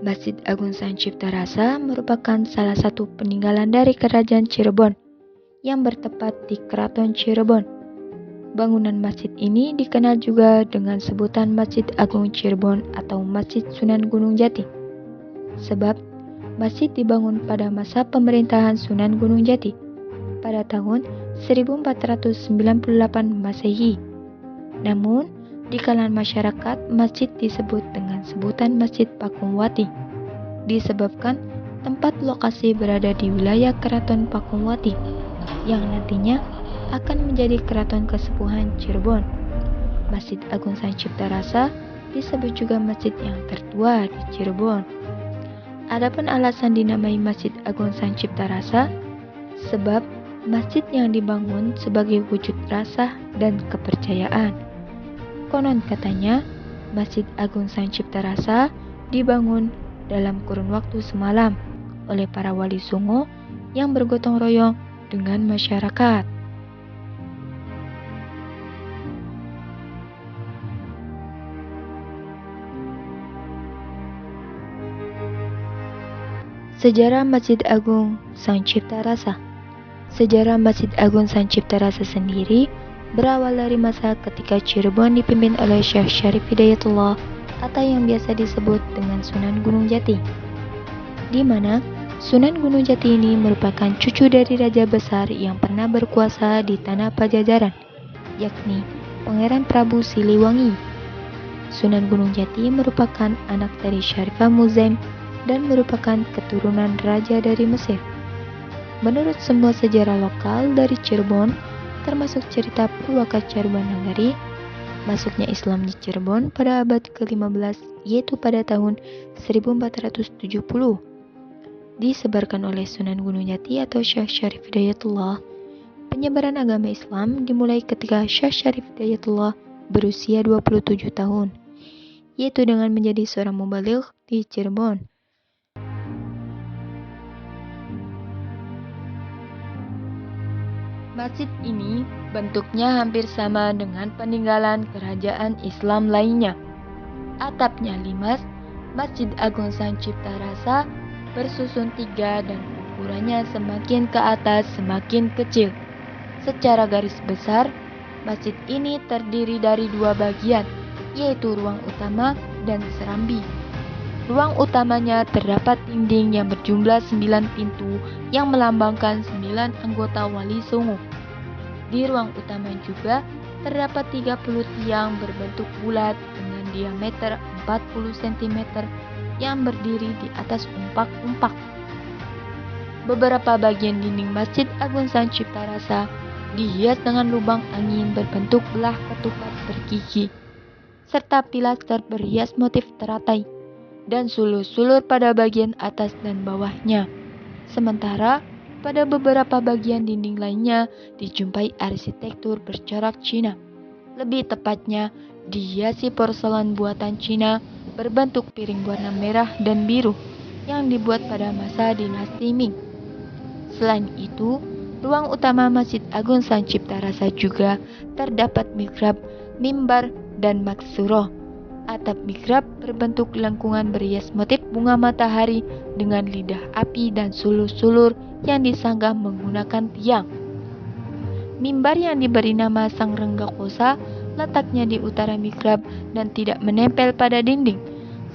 Masjid Agung Sang Cipta Rasa merupakan salah satu peninggalan dari Kerajaan Cirebon yang bertempat di Keraton Cirebon. Bangunan masjid ini dikenal juga dengan sebutan Masjid Agung Cirebon atau Masjid Sunan Gunung Jati. Sebab masjid dibangun pada masa pemerintahan Sunan Gunung Jati pada tahun 1498 Masehi. Namun, di kalangan masyarakat, masjid disebut dengan sebutan Masjid Pakumwati, disebabkan tempat lokasi berada di wilayah Keraton Pakumwati, yang nantinya akan menjadi Keraton Kesepuhan Cirebon. Masjid Agung Sang Cipta Rasa disebut juga masjid yang tertua di Cirebon. Adapun alasan dinamai Masjid Agung Sang Cipta Rasa, sebab masjid yang dibangun sebagai wujud rasa dan kepercayaan. Konon katanya, Masjid Agung Sang Cipta Rasa dibangun dalam kurun waktu semalam oleh para wali songo yang bergotong royong dengan masyarakat. Sejarah Masjid Agung Sang Cipta Rasa. Sejarah Masjid Agung Sang Cipta Rasa sendiri berawal dari masa ketika Cirebon dipimpin oleh Syekh Syarif Hidayatullah atau yang biasa disebut dengan Sunan Gunung Jati, di mana Sunan Gunung Jati ini merupakan cucu dari raja besar yang pernah berkuasa di tanah Pajajaran, yakni Pangeran Prabu Siliwangi. Sunan Gunung Jati merupakan anak dari Syarifah Muzaim dan merupakan keturunan raja dari Mesir. Menurut semua sejarah lokal dari Cirebon, termasuk cerita Purwaka Cirebon Nagari, masuknya Islam di Cirebon pada abad ke-15, yaitu pada tahun 1470. Disebarkan oleh Sunan Gunung Jati atau Syekh Syarif Hidayatullah. Penyebaran agama Islam dimulai ketika Syekh Syarif Hidayatullah berusia 27 tahun, yaitu dengan menjadi seorang mubaligh di Cirebon. Masjid ini bentuknya hampir sama dengan peninggalan kerajaan Islam lainnya. Atapnya limas, Masjid Agung Sang Cipta Rasa bersusun 3 dan ukurannya semakin ke atas semakin kecil. Secara garis besar, masjid ini terdiri dari 2 bagian, yaitu ruang utama dan serambi. Ruang utamanya terdapat dinding yang berjumlah 9 pintu yang melambangkan 9 anggota wali songo. Di ruang utama juga terdapat 30 tiang berbentuk bulat dengan diameter 40 cm yang berdiri di atas umpak-umpak. Beberapa bagian dinding Masjid Agung Sang Cipta Rasa dihias dengan lubang angin berbentuk belah ketupat bergigi, serta pilaster berhias motif teratai dan sulur-sulur pada bagian atas dan bawahnya. Sementara pada beberapa bagian dinding lainnya dijumpai arsitektur bercorak Cina. Lebih tepatnya dihiasi porselen buatan Cina berbentuk piring warna merah dan biru yang dibuat pada masa dinasti Ming. Selain itu, ruang utama Masjid Agung Sang Cipta Rasa juga terdapat mihrab, mimbar, dan maksuroh. Atap mihrab berbentuk lengkungan berhias motif bunga matahari dengan lidah api dan sulur-sulur yang disanggah menggunakan tiang. Mimbar yang diberi nama Sang Renggakosa letaknya di utara mihrab dan tidak menempel pada dinding.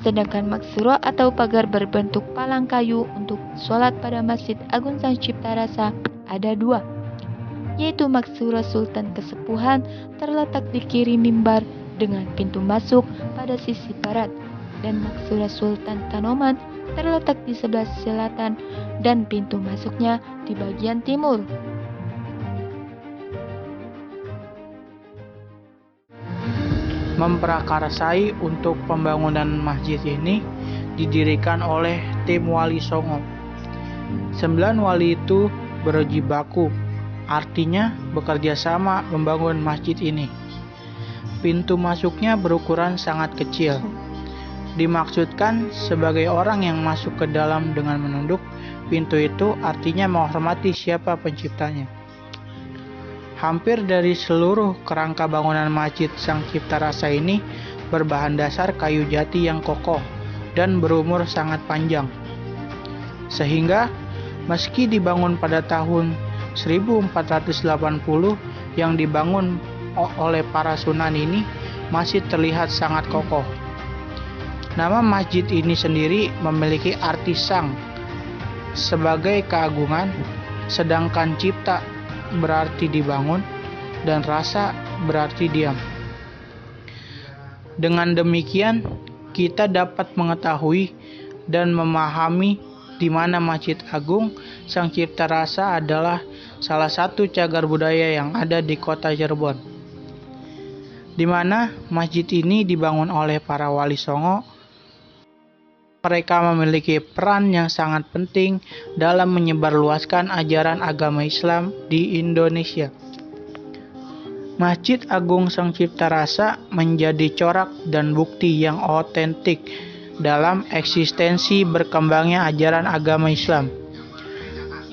Sedangkan maksuro atau pagar berbentuk palang kayu untuk sholat pada Masjid Agung Sang Cipta Rasa ada 2, yaitu maksuro Sultan Kesepuhan terletak di kiri mimbar dengan pintu masuk pada sisi barat, dan maksuro Sultan Kanoman terletak di sebelah selatan dan pintu masuknya di bagian timur. Memprakarsai untuk pembangunan masjid ini didirikan oleh tim wali songo. 9 wali itu berjibaku, artinya bekerja sama membangun masjid ini. Pintu masuknya berukuran sangat kecil. Dimaksudkan sebagai orang yang masuk ke dalam dengan menunduk pintu itu, artinya menghormati siapa penciptanya. Hampir dari seluruh kerangka bangunan Masjid Sang Cipta Rasa ini berbahan dasar kayu jati yang kokoh, dan berumur sangat panjang. Sehingga meski dibangun pada tahun 1480, yang dibangun oleh para Sunan ini masih terlihat sangat kokoh. Nama masjid ini sendiri memiliki arti sang sebagai keagungan, sedangkan cipta berarti dibangun dan rasa berarti diam. Dengan demikian, kita dapat mengetahui dan memahami di mana Masjid Agung Sang Cipta Rasa adalah salah satu cagar budaya yang ada di kota Cirebon, di mana masjid ini dibangun oleh para wali songo. Mereka memiliki peran yang sangat penting dalam menyebarluaskan ajaran agama Islam di Indonesia. Masjid Agung Sang Cipta Rasa menjadi corak dan bukti yang otentik dalam eksistensi berkembangnya ajaran agama Islam,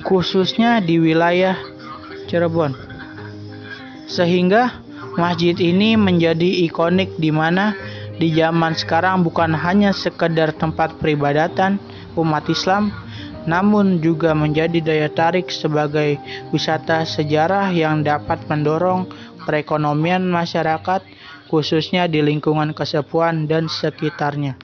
khususnya di wilayah Cirebon. Sehingga masjid ini menjadi ikonik di mana di zaman sekarang bukan hanya sekedar tempat peribadatan umat Islam, namun juga menjadi daya tarik sebagai wisata sejarah yang dapat mendorong perekonomian masyarakat, khususnya di lingkungan Kasepuhan dan sekitarnya.